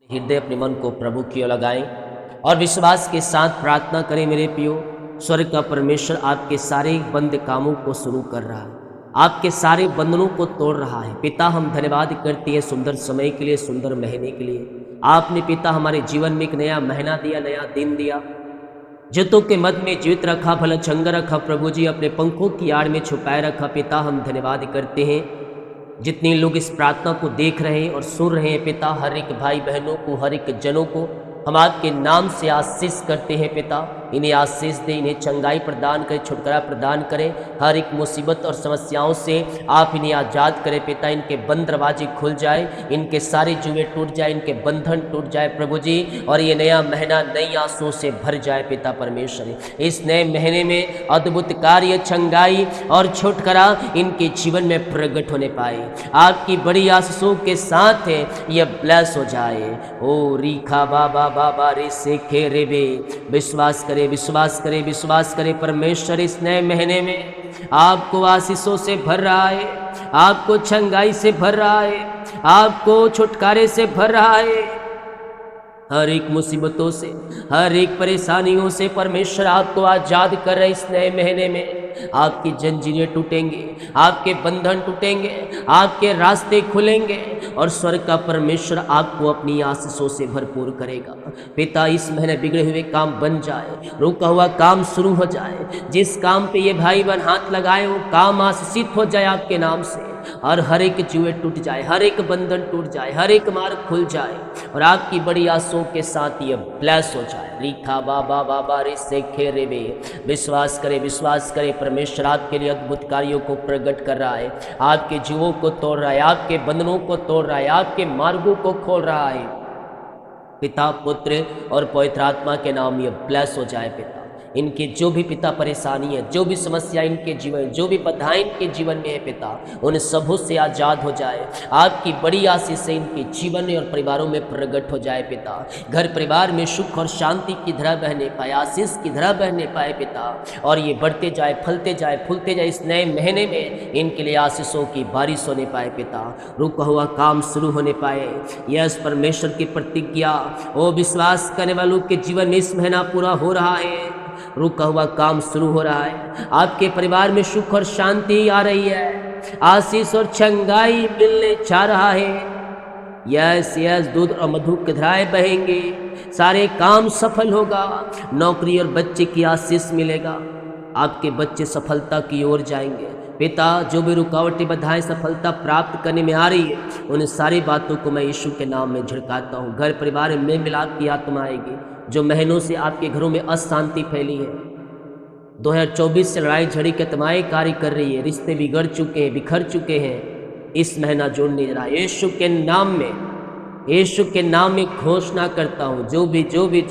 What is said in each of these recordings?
हृदय अपने मन को प्रभु की ओर लगाएं और विश्वास के साथ प्रार्थना करें। मेरे प्रियो, स्वर्ग का परमेश्वर आपके सारे बंद कामों को शुरू कर रहा है, आपके सारे बंधनों को तोड़ रहा है। पिता, हम धन्यवाद करते हैं सुंदर समय के लिए, सुंदर महीने के लिए। आपने पिता हमारे जीवन में एक नया महीना दिया, नया दिन दिया, जतों के मध्य में जीवित रखा, भला चंगा रखा। प्रभु जी, अपने पंखों की आड़ में छुपाए रखा। पिता, हम धन्यवाद करते हैं जितने लोग इस प्रार्थना को देख रहे हैं और सुन रहे हैं पिता, हर एक भाई बहनों को, हर एक जनों को हम आपके नाम से आशीष करते हैं। पिता, इन्हें आशीष दें, इन्हें चंगाई प्रदान करें, छुटकारा प्रदान करें। हर एक मुसीबत और समस्याओं से आप इन्हें आज़ाद करें। पिता, इनके बंद दरवाजे खुल जाए, इनके सारे जुए टूट जाए, इनके बंधन टूट जाए प्रभु जी, और ये नया महीना नई आंसुओं से भर जाए। पिता परमेश्वर, इस नए महीने में अद्भुत कार्य, चंगाई और छुटकारा इनके जीवन में प्रकट होने पाए। आपकी बड़ी आशीषों के साथ ये ब्लेस हो जाए। ओ रीखा बाबा बाबा रे से खेरे बे, विश्वास करे, विश्वास करे, विश्वास करे। परमेश्वर इस नए महीने में आपको आशीषों से भर रहा है, आपको चंगाई से भर रहा है, आपको छुटकारे से भर रहा है। हर एक मुसीबतों से, हर एक परेशानियों से परमेश्वर आपको आजाद कर रहे। इस नए महीने में आपकी जंजीरें टूटेंगे, आपके बंधन टूटेंगे, आपके रास्ते खुलेंगे और स्वर्ग का परमेश्वर आपको अपनी आशीषों से भरपूर करेगा। पिता, इस महीने बिगड़े हुए काम बन जाए, रुका हुआ काम शुरू हो जाए। जिस काम पे ये भाई बहन हाथ लगाए वो काम आशीषित हो जाए आपके नाम से, और हर एक जुए टूट जाए, हर एक बंधन टूट जाए, हर एक मार्ग खुल जाए और आपकी बड़ी आशों के साथ ये ब्लेस हो जाए। लिखा बाबा बाबा रे से खेरे बे, विश्वास करे, विश्वास करे। परमेश्वर आपके लिए अद्भुत कार्यों को प्रकट कर रहा है, आपके जीवों को तोड़ रहा है, आपके बंधनों को तोड़ रहा है, आपके मार्गों को खोल रहा है। पिता, पुत्र और पवित्र आत्मा के नाम ये ब्लेस हो जाए। पिता, इनके जो भी पिता परेशानी है, जो भी समस्या इनके जीवन, जो भी बाधाएं इनके जीवन में है पिता, उन सबों से आज़ाद हो जाए। आपकी बड़ी आशीष से इनके जीवन में और परिवारों में प्रकट हो जाए। पिता, घर परिवार में सुख और शांति की धारा बहने पाए, आशीष की धारा बहने पाए पिता, और ये बढ़ते जाए, फलते जाए, फूलते जाए। इस नए महीने में इनके लिए आशीषों की बारिश होने पाए पिता, रुका हुआ काम शुरू होने पाए। यस, परमेश्वर की प्रतिज्ञा ओ विश्वास करने वालों के जीवन में इस महीना पूरा हो रहा है, रुका हुआ काम शुरू हो रहा है। आपके परिवार में सुख और शांति आ रही है, आशीष और चंगाई मिलने जा रहा है। यस यस, दूध और मधु की धाराएं बहेंगे, सारे काम सफल होगा, नौकरी और बच्चे की आशीष मिलेगा, आपके बच्चे सफलता की ओर जाएंगे। पिता, जो भी रुकावटें बाधाएं सफलता प्राप्त करने में आ रही है, उन सारी बातों को मैं यीशु के नाम में झिड़काता हूँ। घर परिवार में मिलाप की आत्मा आएगी। जो महीनों से आपके घरों में अशांति फैली है, 2024 से लड़ाई झड़ी की आत्माएं कार्य कर रही है, रिश्ते बिगड़ चुके हैं, बिखर चुके हैं, इस महीना जोड़ने जा रहा है। यीशु के नाम में, यीशु के नाम में घोषणा करता हूँ, जो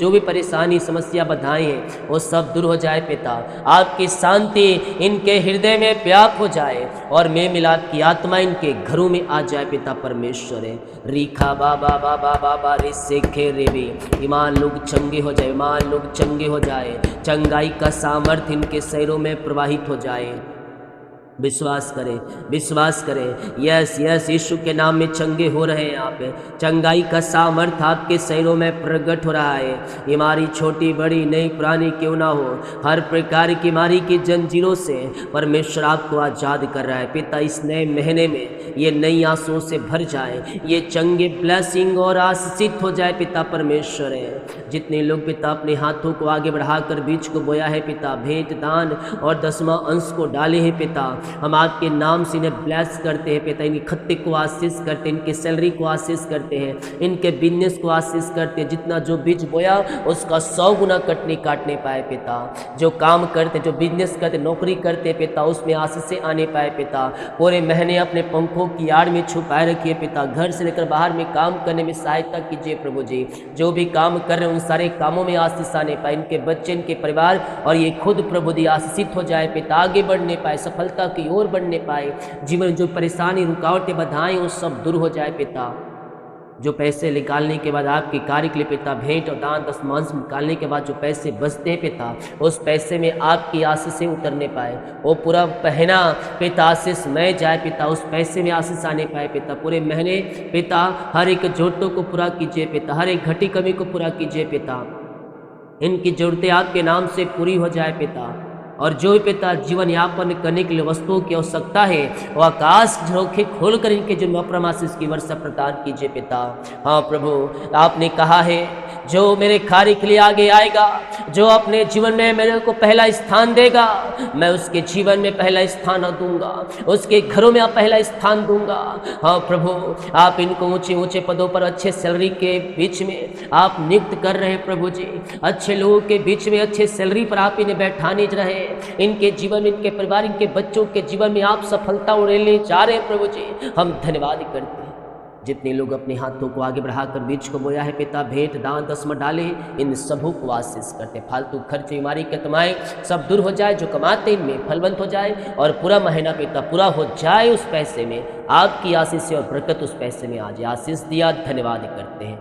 भी परेशानी, समस्या, बाधाएं हैं, वो सब दूर हो जाए पिता। आपकी शांति इनके हृदय में व्याप्त हो जाए और मेल मिलाप की आत्मा इनके घरों में आ जाए पिता परमेश्वर है। रीखा बाबा बाबा बाबा रे से खेरे बे, ईमान लोग चंगे हो जाए, ईमान लोग चंगे हो जाए, चंगाई का सामर्थ्य इनके शरीरों में प्रवाहित हो जाए। विश्वास करें, विश्वास करें। यस यस, यीशु के नाम में चंगे हो रहे हैं आप, चंगाई का सामर्थ आपके शरीरों में प्रकट हो रहा है। बीमारी छोटी बड़ी नई पुरानी क्यों ना हो, हर प्रकार की बीमारी की जंजीरों से परमेश्वर आपको आज़ाद कर रहा है। पिता, इस नए महीने में ये नई आंसुओं से भर जाए, ये चंगे ब्लेसिंग और आशीषित हो जाए पिता परमेश्वर है। जितने लोग पिता अपने हाथों को आगे बढ़ाकर बीज को बोया है पिता, भेंट दान और 10वां अंश को डाले हैं पिता, हम आपके नाम से इन्हें ब्लेस करते हैं पिता। इनके खत्ते को आशीष करते हैं, इनके सैलरी को आशीष करते हैं, इनके बिजनेस को आशीष करते हैं। जितना जो बीज बोया उसका 100 गुना काटने पाए पिता। जो काम करते, जो बिजनेस करते, नौकरी करते पिता, उसमें आशीषें आने पाए पिता। पूरे महीने अपने पंखों की आड़ में छुपाए रखिए पिता। घर से लेकर बाहर में काम करने में सहायता कीजिए प्रभु जी। जो भी काम कर रहे हैं उन सारे कामों में आशीष आने पाए, इनके बच्चे, इनके परिवार और ये खुद प्रभु जी आशीषित हो जाए पिता, आगे बढ़ने पाए, सफलता की ओर बढ़ने पाए। जीवन जो परेशानी, रुकावटें, बाधाएं वो सब दूर हो जाए पिता। जो पैसे निकालने के बाद आपके कार्य के लिए पिता भेंट और दान दशमांश निकालने के बाद जो पैसे बचते हैं पिता, उस पैसे में आपकी आशीषें उतरने पाए, वो पूरा महीना पिता आशीष में जाए पिता, उस पैसे में आशीष आने पाए पिता। पूरे महीने पिता हर एक जरूरतों को पूरा कीजिए पिता, हर एक घटी कमी को पूरा कीजिए पिता। इनकी जरूरतें आपके नाम से पूरी हो जाए पिता। और जो भी पिता जीवन यापन करने के लिए वस्तुओं की आवश्यकता है, वो आकाश झरोखे खोलकर इनके जो नवप्रमाशीष की वर्षा प्रदान कीजिए पिता। हाँ प्रभु, आपने कहा है जो मेरे कार्य के लिए आगे आएगा, जो अपने जीवन में मेरे को पहला स्थान देगा, मैं उसके जीवन में पहला स्थान दूंगा, उसके घरों में पहला स्थान दूंगा। हाँ प्रभु, आप इनको ऊंचे ऊंचे पदों पर अच्छे सैलरी के बीच में आप नियुक्त कर रहे हैं प्रभु जी, अच्छे लोगों के बीच में अच्छे सैलरी पर आप इन्हें बैठाने रहे। इनके जीवन में, इनके परिवार, इनके बच्चों के जीवन में आप सफलता उड़ेलने जा रहे हैं प्रभु जी। हम धन्यवाद करते हैं। जितने लोग अपने हाथों को आगे बढ़ाकर बीज को बोया है पिता, भेंट दान दसमत डाले, इन सबों को आशीष करते। फालतू खर्च, बीमारी के तमाएं सब दूर हो जाए, जो कमाते इनमें फलवंत हो जाए, और पूरा महीना पिता पूरा हो जाए उस पैसे में, आपकी आशीष और बरकत उस पैसे में आ जाए। आशीष दिया, धन्यवाद करते हैं।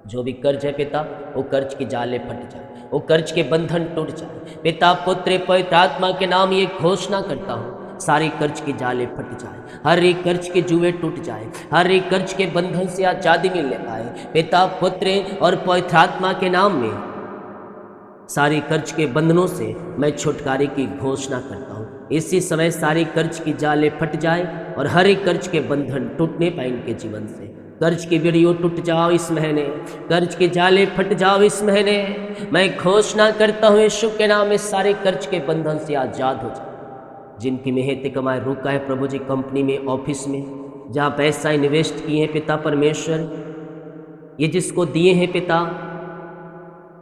जो भी कर्ज है पिता, वो कर्ज की जाले फट जाए, वो कर्ज के बंधन टूट जाए पिता। पुत्र पवित्र आत्मा के नाम ये घोषणा करता हूँ, सारे कर्ज की जाले फट जाए, हर एक कर्ज के जुए टूट जाए, हर एक कर्ज के बंधन से आजादी मिलने पाए पिता, पुत्र और पवित्र आत्मा के नाम में। सारे कर्ज के बंधनों से मैं छुटकारे की घोषणा करता हूँ। इसी समय सारे कर्ज की जाले फट जाए और हर एक कर्ज के बंधन टूटने पाए इनके जीवन से। कर्ज की वीडियो टूट जाओ इस महीने, कर्ज के जाले फट जाओ इस महीने। मैं घोषणा करता हूँ यीशु के नाम में, सारे कर्ज के बंधन से आजाद हो जाए। जिनकी मेहनत कमाए रुका है प्रभु जी, कंपनी में, ऑफिस में, जहाँ पैसा इन्वेस्ट किए हैं पिता परमेश्वर, ये जिसको दिए हैं पिता,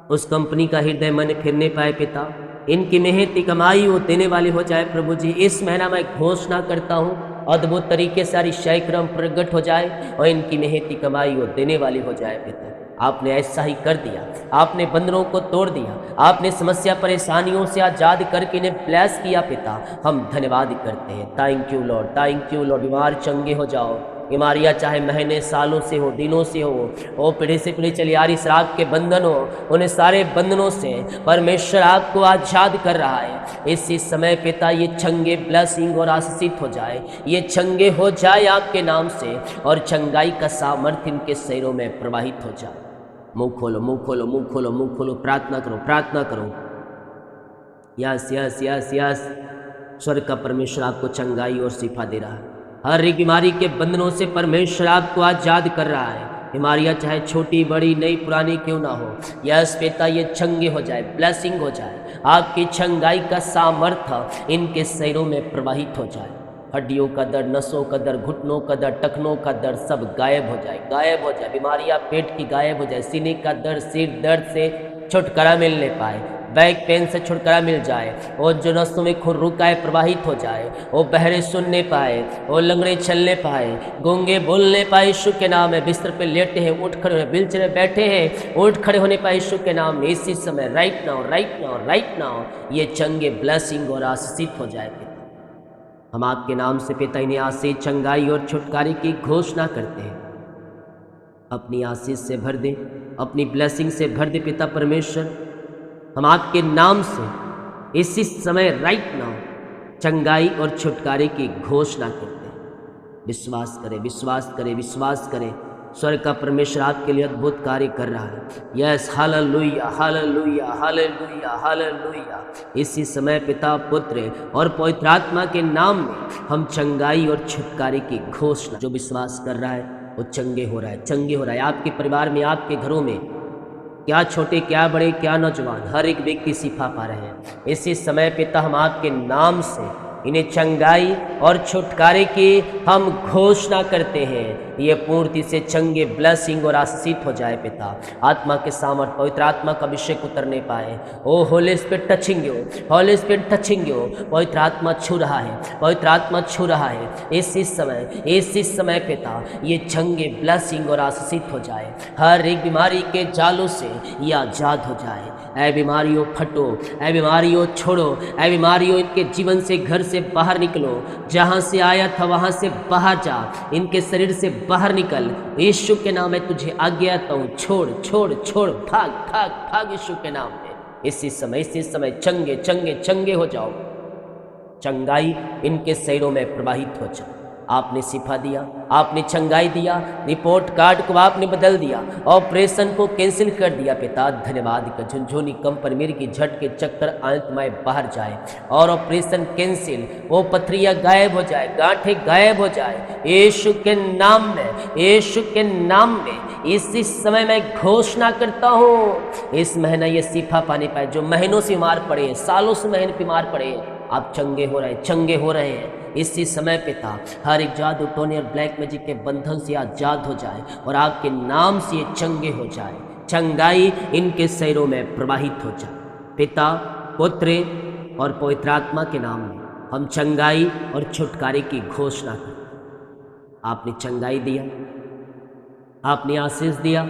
उस कंपनी का हृदय मन फिरने पाए पिता। इनकी मेहनत कमाई वो देने वाले हो जाए प्रभु जी। इस महीना मैं घोषणा करता हूँ अद्भुत तरीके से सारी शायक्रम प्रकट हो जाए और इनकी मेहनती कमाई वो देने वाली हो जाए पिता। आपने ऐसा ही कर दिया, आपने बंधनों को तोड़ दिया, आपने समस्या परेशानियों से आजाद करके इन्हें ब्लेस किया पिता। हम धन्यवाद करते हैं। Thank you Lord, thank you Lord. बीमार चंगे हो जाओ, बीमारियाँ चाहे महीने सालों से हो, दिनों से हो, वो पीढ़ी से पीढ़ी चली आ रही शराब के बंधन हो, उन्हें सारे बंधनों से परमेश्वर आपको आजाद कर रहा है। इसी समय पिता ये चंगे ब्लेसिंग और आशीषित हो जाए, ये चंगे हो जाए आपके नाम से, और चंगाई का सामर्थ्य इनके शरीरों में प्रवाहित हो जाए। मुंह खोलो, मुंह खोलो, मुंह खोलो, मुंह खोलो, प्रार्थना करो, प्रार्थना करो। यस यस यस यस, स्वर्ग का परमेश्वर आपको चंगाई और शिफा दे रहा है। हर एक बीमारी के बंधनों से परमेश्वर आपको आजाद कर रहा है। बीमारियां चाहे छोटी बड़ी नई पुरानी क्यों ना हो, यस पिता ये चंगे हो जाए, ब्लेसिंग हो जाए, आपकी चंगाई का सामर्थ्य इनके शरीरों में प्रवाहित हो जाए। हड्डियों का दर्द, नसों का दर्द, घुटनों का दर्द, टखनों का दर्द सब गायब हो जाए, गायब हो जाए। बीमारियां पेट की गायब हो जाए, सीने का दर्द, सिर दर्द से छुटकारा मिलने पाए, बैक पेन से छुटकारा मिल जाए, और जो नसों में खून रुका है प्रवाहित हो जाए, वो बहरे सुनने पाए, वो लंगड़े चलने पाए, गूंगे बोलने पाए। यीशु के नाम में बिस्तर पे लेटे हैं उठ खड़े, व्हीलचेयर में बैठे हैं उठ खड़े होने पाए यीशु के नाम में। इसी समय right now, right now, right now ये चंगे ब्लेसिंग और आशीषित हो जाए पिता। हम आपके नाम से पिता इन्हें आशीष, चंगाई और छुटकारे की घोषणा करते हैं। अपनी आशीष से भर दे, अपनी ब्लेसिंग से भर दे पिता परमेश्वर। हम आपके नाम से इसी समय राइट नाउ चंगाई और छुटकारे की घोषणा करते हैं। विश्वास करें, विश्वास करें, विश्वास करें, स्वर्ग का परमेश्वर आपके लिए अद्भुत कार्य कर रहा है। Yes, hallelujah, hallelujah, hallelujah, hallelujah. इसी समय पिता, पुत्र और पवित्र आत्मा के नाम में हम चंगाई और छुटकारे की घोषणा, जो विश्वास कर रहा है वो चंगे हो रहा है, चंगे हो रहा है। आपके परिवार में, आपके घरों में, क्या छोटे, क्या बड़े, क्या नौजवान, हर एक व्यक्ति शिफा पा रहे हैं। इसी समय पिता हम आपके नाम से इन्हें चंगाई और छुटकारे की हम घोषणा करते हैं। ये पूर्ति से चंगे, ब्लेसिंग और आशीषित हो जाए पिता। आत्मा के सामर्थ, पवित्र आत्मा का अभिषेक उतरने पाए। Oh holy spirit touching you, holy spirit touching you. पवित्र आत्मा छू रहा है, पवित्र आत्मा छू रहा है। इसी समय पिता ये चंगे, ब्लेसिंग और आशीषित हो जाए। हर एक बीमारी के जालों से ये आजाद हो जाए। ऐ बीमारियों फटो, ऐ बीमारियों छोड़ो, ऐ बीमारियों इनके जीवन से, घर से से बाहर निकलो, जहाँ से आया था वहाँ से बाहर जा, इनके शरीर से बाहर निकल, यीशु के नाम में तुझे आज्ञा देता हूँ, छोड़ छोड़ छोड़, भाग भाग भाग यीशु के नाम में। इसी समय चंगे चंगे चंगे हो जाओ, चंगाई इनके शरीरों में प्रवाहित हो जाए। आपने शिफा दिया, आपने चंगाई दिया, रिपोर्ट कार्ड को आपने बदल दिया, ऑपरेशन को कैंसिल कर दिया पिता। धन्यवाद का झुनझुनी कंपन मिर्गी झटके चक्कर आंतमय बाहर जाए और ऑपरेशन कैंसिल, वो पथरियाँ गायब हो जाए, गांठें गायब हो जाए यीशु के नाम में, यीशु के नाम में। इसी समय मैं घोषणा करता हूँ इस महीना ये शिफा पाने पाए, जो महीनों से बीमार पड़े हैं, सालों से महीने बीमार पड़े हैं, आप चंगे हो रहे हैं, चंगे हो रहे हैं इसी समय पिता। हर एक जादू टोने और ब्लैक मैजिक के बंधन से आजाद हो जाए और आपके नाम से ये चंगे हो जाए, चंगाई इनके शरीरों में प्रवाहित हो जाए। पिता, पुत्र और पवित्र आत्मा के नाम में हम चंगाई और छुटकारे की घोषणा करते। आपने चंगाई दिया, आपने आशीष दिया,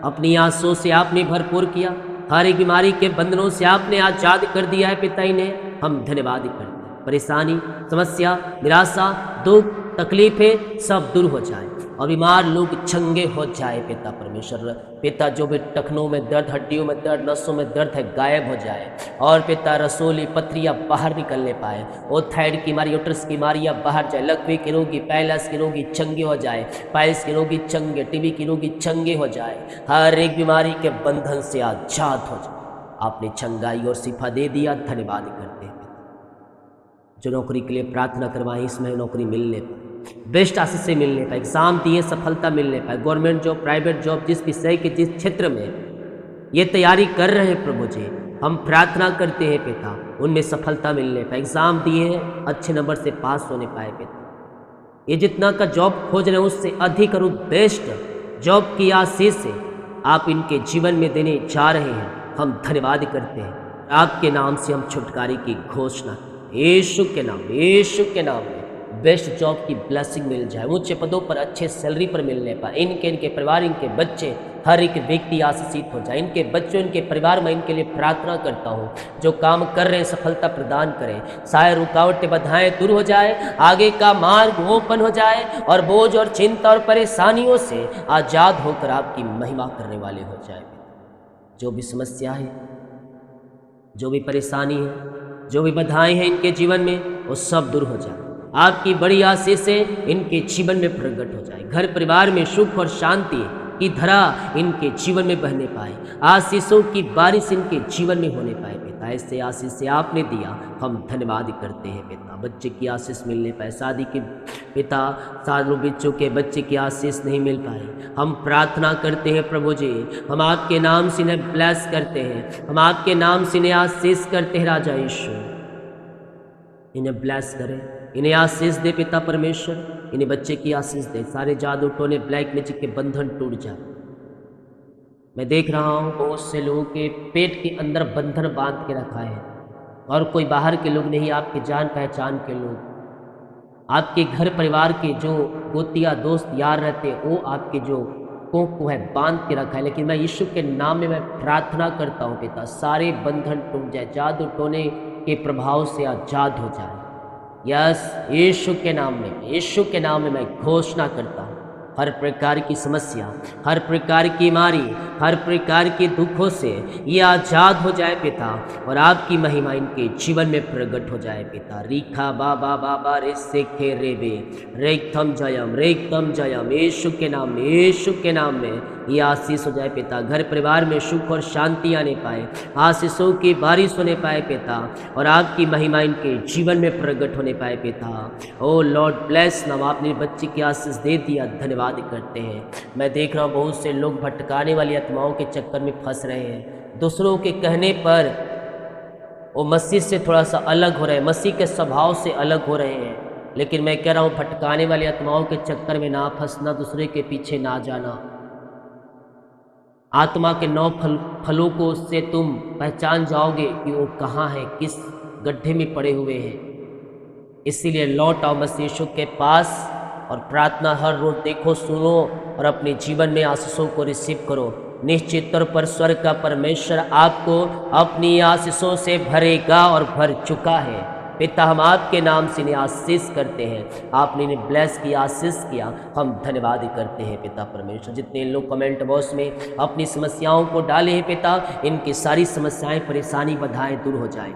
अपनी आंसुओं से आपने भरपूर किया, हर एक बीमारी के बंधनों से आपने आजाद कर दिया है पिता। इन्हें हम धन्यवाद करते हैं। परेशानी, समस्या, निराशा, दुख, तकलीफें सब दूर हो जाए और बीमार लोग चंगे हो जाए पिता परमेश्वर। पिता, जो भी टखनों में दर्द, हड्डियों में दर्द, नसों में दर्द है गायब हो जाए और पिता रसोली पथरियाँ बाहर निकलने पाए, वो थायराइड की बीमारी, यूट्रस की बीमारियाँ बाहर जाए, लकवे के रोगी, पैलस के रोगी चंगे हो जाए, पाइल्स के रोगी चंगे, टीबी की रोगी चंगे हो जाए, हर एक बीमारी के बंधन से आजाद हो जाए। आपने चंगाई और शिफा दे दिया, धन्यवाद करते हैं। जो नौकरी के लिए प्रार्थना करवाएं, इसमें नौकरी मिलने पाए, बेस्ट आशीष से मिलने पाए, एग्जाम दिए सफलता मिलने पाए, गवर्नमेंट जॉब, प्राइवेट जॉब, जिस विषय के जिस क्षेत्र में ये तैयारी कर रहे हैं प्रभु जी, हम प्रार्थना करते हैं पिता, उनमें सफलता मिलने पाए, एग्जाम दिए हैं अच्छे नंबर से पास होने पाए पिता। ये जितना का जॉब खोज रहे हैं उससे अधिक और बेस्ट जॉब की आशीष से आप इनके जीवन में देने जा रहे हैं, हम धन्यवाद करते हैं। आपके नाम से हम छुटकारे की घोषणा, यीशु के नाम, यीशु के नाम में बेस्ट जॉब की ब्लेसिंग मिल जाए, ऊंचे पदों पर अच्छे सैलरी पर मिलने पाए, इनके परिवार, इनके बच्चे, हर एक व्यक्ति आशीषित हो जाए, इनके बच्चों, इनके परिवार में इनके लिए प्रार्थना करता हूँ, जो काम कर रहे हैं सफलता प्रदान करें, सारे रुकावटें बाधाएं दूर हो जाए, आगे का मार्ग ओपन हो जाए और बोझ और चिंता और परेशानियों से आज़ाद होकर आपकी महिमा करने वाले हो जाए। जो भी समस्या है, जो भी परेशानी है, जो भी बाधाएं हैं इनके जीवन में, वो सब दूर हो जाए, आपकी बड़ी आशीष से इनके जीवन में प्रकट हो जाए, घर परिवार में सुख और शांति की धारा इनके जीवन में बहने पाए, आशीषों की बारिश इनके जीवन में होने पाए पिता। ऐसे आशीष से आपने दिया, हम धन्यवाद करते हैं पिता। बच्चे की आशीष मिलने पाए, शादी के पिता, सालों बच्चों के बच्चे की आशीष नहीं मिल पाए, हम प्रार्थना करते हैं प्रभु जी, हम आपके नाम से इन्हें ब्लेस करते हैं, हम आपके नाम से इन्हें आशीष करते हैं। राजा यीशु इन्हें ब्लेस करें, इन्हें आशीष दे पिता परमेश्वर, इन्हें बच्चे की आशीष दे, सारे जादू टोने ब्लैक मैजिक के बंधन टूट जाए। मैं देख रहा हूँ बहुत से लोगों के पेट के अंदर बंधन बांध के रखा है और कोई बाहर के लोग नहीं, आपके जान पहचान के लोग, आपके घर परिवार के जो गोतिया दोस्त यार रहते वो आपके जो को है बांध के रखा है। लेकिन मैं यीशु के नाम में मैं प्रार्थना करता हूँ पिता, सारे बंधन टूट जाए, जादू टोने के प्रभाव से आजाद हो जाए। यस, यीशु के नाम में, यीशु के नाम में मैं घोषणा करता हूँ, हर प्रकार की समस्या, हर प्रकार की बीमारी, हर प्रकार के दुखों से ये आजाद हो जाए पिता और आपकी महिमा इनके जीवन में प्रकट हो जाए पिता। रीखा बाबा बाबा रे सेखे रेबे रेखम जयम, रेखम जयम, यीशु के नाम में, यीशु के नाम में ये आशीष हो जाए पिता। घर परिवार में सुख और शांति आने पाए, आशीषों की बारिश होने पाए पिता और आपकी महिमा इनके जीवन में प्रकट होने पाए पिता। ओ लॉर्ड ब्लेस नाम, आपने बच्चे की आशीष दे दिया, धन्यवाद करते हैं। मैं देख रहा हूँ बहुत से लोग भटकाने वाली आत्माओं के चक्कर में फंस रहे हैं, दूसरों के कहने पर वो मसीह से थोड़ा सा अलग हो रहे हैं, मसीह के स्वभाव से अलग हो रहे हैं। लेकिन मैं कह रहा हूँ भटकाने वाली आत्माओं के चक्कर में ना फंसना, दूसरे के पीछे ना जाना। आत्मा के 9 फलों को उससे तुम पहचान जाओगे कि वो कहाँ है, किस गड्ढे में पड़े हुए हैं। इसीलिए लौट आओ मसीह यीशु के पास और प्रार्थना हर रोज देखो, सुनो और अपने जीवन में आशीषों को रिसीव करो। निश्चित तौर पर स्वर्ग का परमेश्वर आपको अपनी आशीषों से भरेगा और भर चुका है। पिता हम आपके नाम से इन्हें आशीष करते हैं, आपने इन्हें ब्लेस किया, आशीष किया, हम धन्यवाद करते हैं पिता परमेश्वर। जितने लोग कमेंट बॉक्स में अपनी समस्याओं को डाले हैं पिता, इनकी सारी समस्याएं, परेशानी, बाधाएं दूर हो जाए,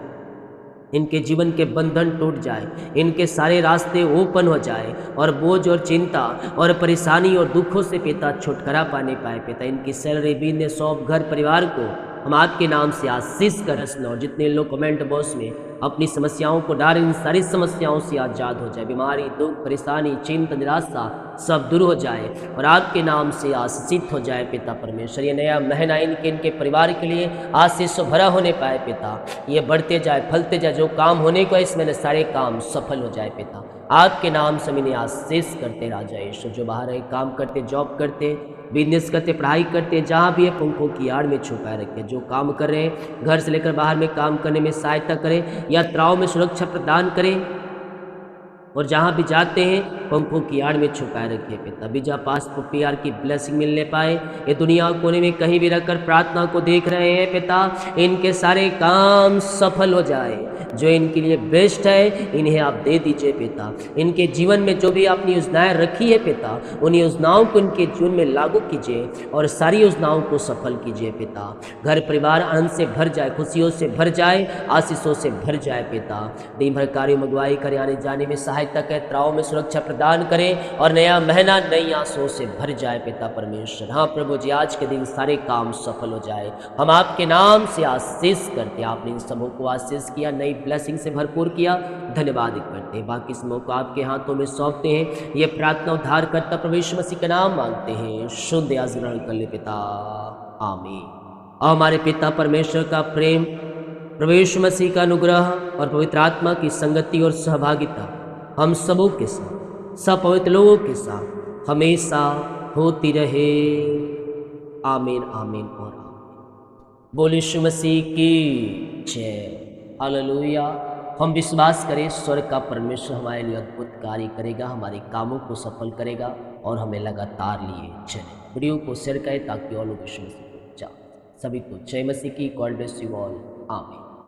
इनके जीवन के बंधन टूट जाए, इनके सारे रास्ते ओपन हो जाए और बोझ और चिंता और परेशानी और दुखों से पिता छुटकारा पाने पाए पिता। इनकी सैलरी, बिजनेस, शॉप, घर परिवार को हम आपके नाम से आशीष कर रसना। और जितने लोग कमेंट बॉक्स में अपनी समस्याओं को डालें, इन सारी समस्याओं से आज़ाद हो जाए, बीमारी, दुख, परेशानी, चिंता, निराशा सब दूर हो जाए और आपके नाम से आशीषित हो जाए पिता परमेश्वर। ये नया महीना इनके परिवार के लिए आशीष भरा होने पाए पिता, ये बढ़ते जाए, फलते जाए, जो काम होने को है इसमें सारे काम सफल हो जाए पिता। आपके नाम से मैंने आशीष करते राजा यीशु। जो बाहर है, काम करते, जॉब करते, बिजनेस करते, पढ़ाई करते, जहाँ भी है पंखों की आड़ में छुपाए रखे। जो काम कर रहे हैं, घर से लेकर बाहर में काम करने में सहायता करें, यात्राओं में सुरक्षा प्रदान करें और जहाँ भी जाते हैं पंखों की आड़ में छुपाए रखिए पिता। वीजा, पासपोर्ट, PR की ब्लेसिंग मिलने पाए। ये दुनिया कोने में कहीं भी रहकर प्रार्थना को देख रहे हैं पिता, इनके सारे काम सफल हो जाए। जो इनके लिए बेस्ट है इन्हें आप दे दीजिए पिता। इनके जीवन में जो भी आपने योजनाएं रखी है पिता, उन योजनाओं को इनके जीवन में लागू कीजिए और सारी योजनाओं को सफल कीजिए पिता। घर परिवार आनंद से भर जाए, खुशियों से भर जाए, आशीषों से भर जाए पिता। दिन भर कार्य मंगवाई करे, आने जाने में सहायता करें, यात्राओं में सुरक्षा प्रदान करें और नया महीना नई आशाओं से भर जाए पिता परमेश्वर। हाँ प्रभु जी, आज के दिन सारे काम सफल हो जाए, हम आपके नाम से आशीष करते हैं। आपने इन सबों को आशीष किया, नई ब्लेसिंग से भरपूर किया, धन्यवाद करते हैं। बाकी समूह को आपके हाथों में सौंपते हैं। ये प्रार्थना उद्धार करता प्रभु यीशु मसीह के नाम मांगते हैं, शुद्ध याज ग्रहण कर ले पिता, आमीन। और हमारे पिता परमेश्वर का प्रेम, प्रभु यीशु मसीह का अनुग्रह और पवित्र आत्मा की संगति और सहभागिता हम सबों के साथ, सब पवित्र लोगों के साथ हमेशा होती रहे, आमीन, आमीन और आमीन। बोल यीशु मसीह की जय, हालेलुया। हम विश्वास करें स्वर्ग का परमेश्वर हमारे लिए अद्भुत कार्य करेगा, हमारे कामों को सफल करेगा और हमें लगातार लिए चले। वीडियो को शेयर करें ताकि और लोग यीशु मसीह को जान। सभी को जय मसीह की, गॉड ब्लेस यू ऑल, आमीन।